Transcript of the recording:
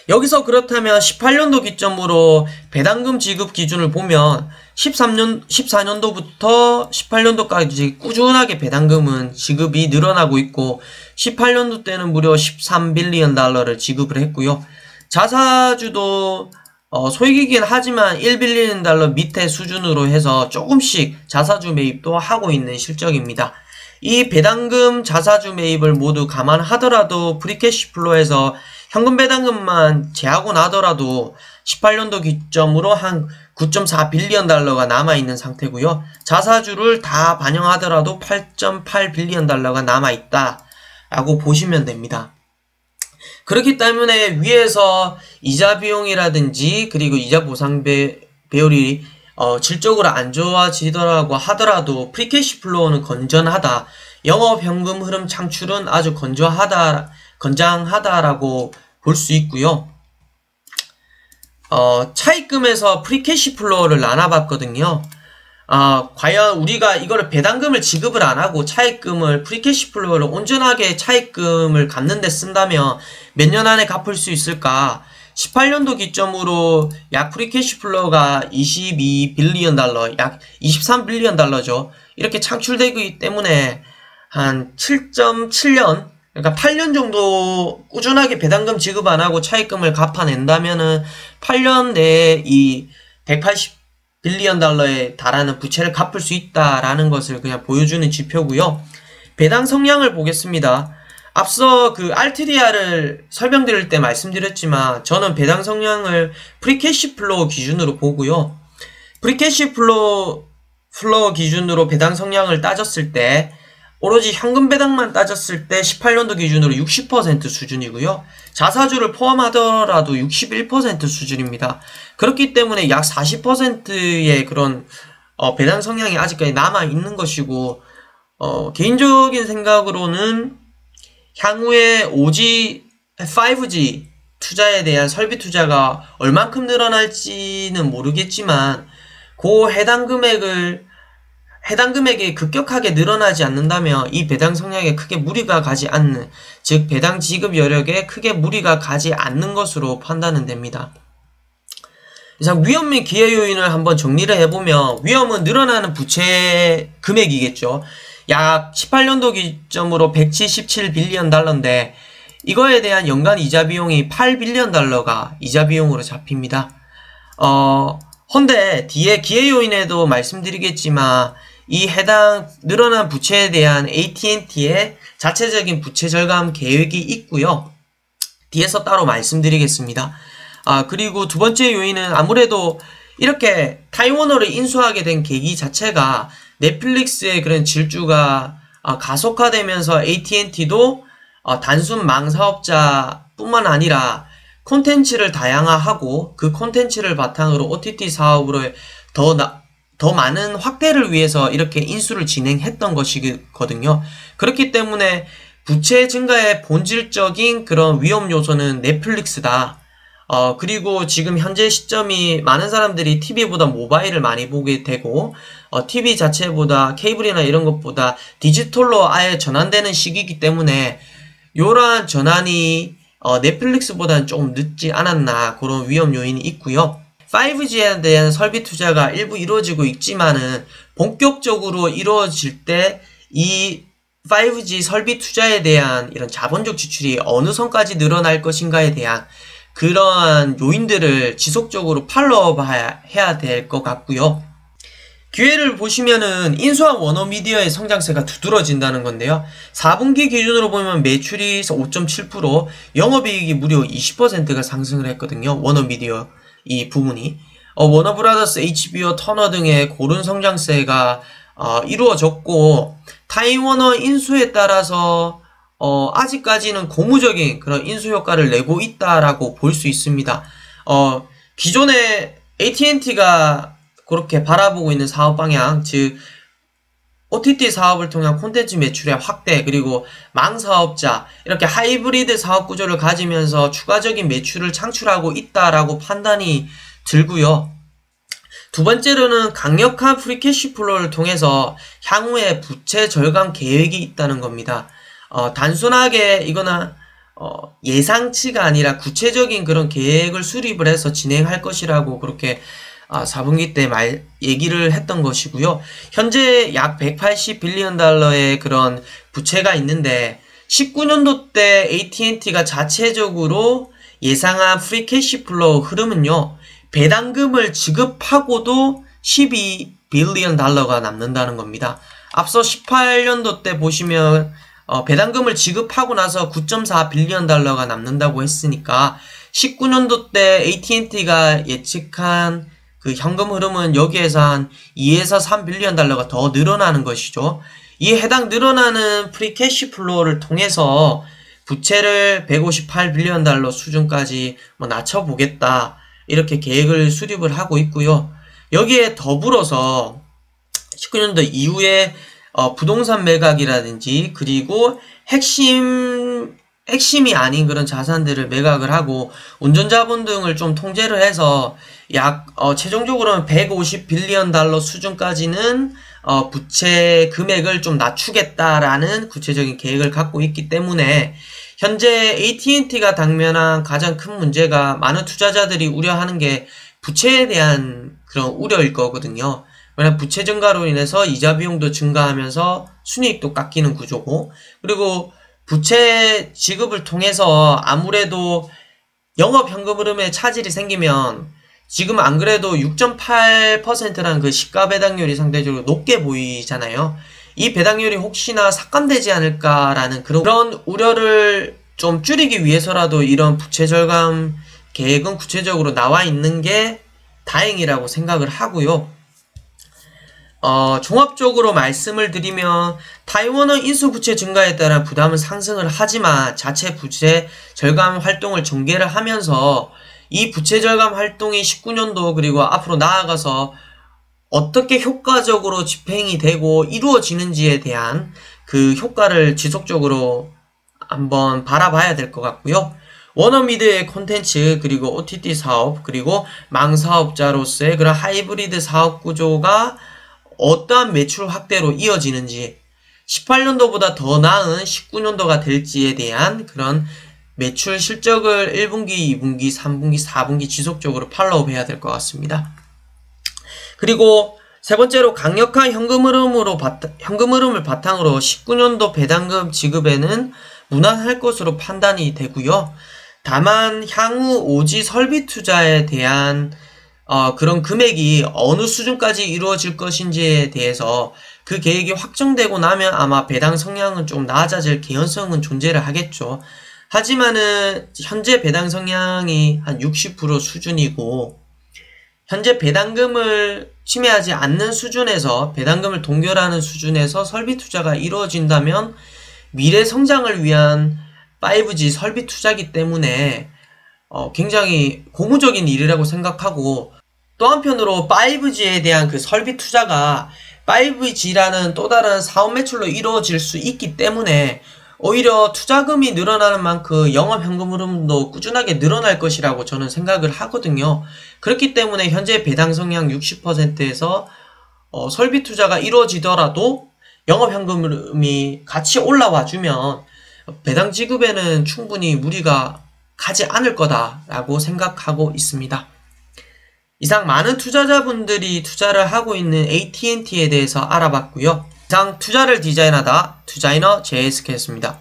여기서 그렇다면 18년도 기점으로 배당금 지급 기준을 보면 14년도부터 18년도까지 꾸준하게 배당금은 지급이 늘어나고 있고 18년도 때는 무려 13빌리언 달러를 지급을 했고요. 자사주도 소액이긴 하지만 1빌리언 달러 밑에 수준으로 해서 조금씩 자사주 매입도 하고 있는 실적입니다. 이 배당금 자사주 매입을 모두 감안하더라도 프리캐시플로에서 현금 배당금만 제하고 나더라도 18년도 기점으로 한 9.4빌리언 달러가 남아있는 상태고요. 자사주를 다 반영하더라도 8.8빌리언 달러가 남아있다 라고 보시면 됩니다. 그렇기 때문에 위에서 이자 비용이라든지 그리고 이자 보상 배율이 질적으로 안 좋아지더라고 하더라도 프리캐시플로우는 건전하다. 영업 현금 흐름 창출은 아주 건장하다라고 볼 수 있고요. 차입금에서 프리캐시플로우를 나눠봤거든요. 과연 우리가 이거를 배당금을 지급을 안하고 차입금을 프리캐시플로우를 온전하게 차입금을 갚는 데 쓴다면 몇 년 안에 갚을 수 있을까? 18년도 기점으로 약 프리캐시플로우가 22빌리언 달러, 약 23빌리언 달러죠. 이렇게 창출되기 때문에 한 7.7년, 그러니까 8년 정도 꾸준하게 배당금 지급 안하고 차입금을 갚아낸다면은 8년 내에 이 180빌리언 달러에 달하는 부채를 갚을 수 있다라는 것을 그냥 보여주는 지표고요. 배당 성향을 보겠습니다. 앞서 그 알트리아를 설명드릴 때 말씀드렸지만 저는 배당 성향을 프리캐시플로우 기준으로 보고요. 프리캐시플로우 기준으로 배당 성향을 따졌을 때 오로지 현금 배당만 따졌을 때 18년도 기준으로 60% 수준이고요. 자사주를 포함하더라도 61% 수준입니다. 그렇기 때문에 약 40%의 그런 배당 성향이 아직까지 남아있는 것이고 개인적인 생각으로는 향후에 5G, 5G 투자에 대한 설비 투자가 얼만큼 늘어날지는 모르겠지만 그 해당 금액이 급격하게 늘어나지 않는다면 이 배당 성향에 크게 무리가 가지 않는, 즉 배당 지급 여력에 크게 무리가 가지 않는 것으로 판단은 됩니다. 이상 위험 및 기회 요인을 한번 정리를 해보면 위험은 늘어나는 부채 금액이겠죠. 약 18년도 기점으로 177빌리언 달러인데 이거에 대한 연간 이자 비용이 8빌리언 달러가 이자 비용으로 잡힙니다. 헌데 뒤에 기회 요인에도 말씀드리겠지만 이 해당 늘어난 부채에 대한 AT&T의 자체적인 부채 절감 계획이 있고요. 뒤에서 따로 말씀드리겠습니다. 그리고 두 번째 요인은 아무래도 이렇게 타이워너를 인수하게 된 계기 자체가 넷플릭스의 그런 질주가 가속화되면서 AT&T도 단순 망사업자 뿐만 아니라 콘텐츠를 다양화하고 그 콘텐츠를 바탕으로 OTT 사업으로 더 많은 확대를 위해서 이렇게 인수를 진행했던 것이거든요. 그렇기 때문에 부채 증가의 본질적인 그런 위험 요소는 넷플릭스다. 그리고 지금 현재 시점이 많은 사람들이 TV보다 모바일을 많이 보게 되고 TV 자체보다 케이블이나 이런 것보다 디지털로 아예 전환되는 시기이기 때문에 이러한 전환이 넷플릭스보다는 조금 늦지 않았나 그런 위험 요인이 있고요. 5G에 대한 설비 투자가 일부 이루어지고 있지만은 본격적으로 이루어질 때 이 5G 설비 투자에 대한 이런 자본적 지출이 어느 선까지 늘어날 것인가에 대한 그러한 요인들을 지속적으로 팔로우업 해야 될 것 같고요. 기회를 보시면은 인수한 워너미디어의 성장세가 두드러진다는 건데요. 4분기 기준으로 보면 매출이 5.7%, 영업이익이 무려 20%가 상승을 했거든요. 워너미디어 이 부분이. 워너브라더스, HBO, 터너 등의 고른 성장세가 이루어졌고 타임워너 인수에 따라서 아직까지는 고무적인 그런 인수 효과를 내고 있다라고 볼 수 있습니다. 기존에 AT&T가 그렇게 바라보고 있는 사업 방향, 즉 OTT 사업을 통한 콘텐츠 매출의 확대, 그리고 망사업자, 이렇게 하이브리드 사업 구조를 가지면서 추가적인 매출을 창출하고 있다라고 판단이 들고요. 두 번째로는 강력한 프리캐시플로우를 통해서 향후에 부채 절감 계획이 있다는 겁니다. 단순하게 이거는 예상치가 아니라 구체적인 그런 계획을 수립을 해서 진행할 것이라고 그렇게 4분기 때 얘기를 했던 것이고요. 현재 약 180 빌리언 달러의 그런 부채가 있는데 19년도 때 AT&T가 자체적으로 예상한 프리 캐시 플로우 흐름은요. 배당금을 지급하고도 12 빌리언 달러가 남는다는 겁니다. 앞서 18년도 때 보시면 배당금을 지급하고 나서 9.4 빌리언 달러가 남는다고 했으니까 19년도 때 AT&T가 예측한 그 현금 흐름은 여기에서 한 2에서 3 빌리언 달러가 더 늘어나는 것이죠. 이 해당 늘어나는 프리 캐시 플로우를 통해서 부채를 158 빌리언 달러 수준까지 낮춰보겠다. 이렇게 계획을 수립을 하고 있고요. 여기에 더불어서 19년도 이후에 부동산 매각이라든지 그리고 핵심이 아닌 그런 자산들을 매각을 하고 운전자본 등을 좀 통제를 해서 약 최종적으로는 150 빌리언 달러 수준까지는 부채 금액을 좀 낮추겠다라는 구체적인 계획을 갖고 있기 때문에 현재 AT&T가 당면한 가장 큰 문제가 많은 투자자들이 우려하는 게 부채에 대한 그런 우려일 거거든요. 왜냐면 부채 증가로 인해서 이자 비용도 증가하면서 순이익도 깎이는 구조고, 그리고 부채 지급을 통해서 아무래도 영업 현금 흐름에 차질이 생기면 지금 안 그래도 6.8%라는 그 시가 배당률이 상대적으로 높게 보이잖아요. 이 배당률이 혹시나 삭감되지 않을까라는 그런 우려를 좀 줄이기 위해서라도 이런 부채 절감 계획은 구체적으로 나와 있는 게 다행이라고 생각을 하고요. 종합적으로 말씀을 드리면 타이완은 인수부채 증가에 따른 부담은 상승을 하지만 자체 부채 절감 활동을 전개를 하면서 이 부채 절감 활동이 19년도 그리고 앞으로 나아가서 어떻게 효과적으로 집행이 되고 이루어지는지에 대한 그 효과를 지속적으로 한번 바라봐야 될 것 같고요. 워너미드의 콘텐츠 그리고 OTT 사업 그리고 망사업자로서의 그런 하이브리드 사업 구조가 어떠한 매출 확대로 이어지는지 18년도보다 더 나은 19년도가 될지에 대한 그런 매출 실적을 1분기, 2분기, 3분기, 4분기 지속적으로 팔로우해야 될 것 같습니다. 그리고 세 번째로 강력한 현금 흐름을 바탕으로 19년도 배당금 지급에는 무난할 것으로 판단이 되고요. 다만 향후 오지 설비 투자에 대한 그런 금액이 어느 수준까지 이루어질 것인지에 대해서 그 계획이 확정되고 나면 아마 배당 성향은 좀 낮아질 개연성은 존재를 하겠죠. 하지만은 현재 배당 성향이 한 60% 수준이고 현재 배당금을 침해하지 않는 수준에서 배당금을 동결하는 수준에서 설비 투자가 이루어진다면 미래 성장을 위한 5G 설비 투자기 때문에 굉장히 고무적인 일이라고 생각하고, 또 한편으로 5G에 대한 그 설비 투자가 5G라는 또 다른 사업 매출로 이루어질 수 있기 때문에 오히려 투자금이 늘어나는 만큼 영업 현금 흐름도 꾸준하게 늘어날 것이라고 저는 생각을 하거든요. 그렇기 때문에 현재 배당 성향 60%에서 설비 투자가 이루어지더라도 영업 현금 흐름이 같이 올라와 주면 배당 지급에는 충분히 무리가 가지 않을 거다라고 생각하고 있습니다. 이상 많은 투자자분들이 투자를 하고 있는 AT&T에 대해서 알아봤고요. 이상 투자를 디자인하다 투자이너 JSK였습니다.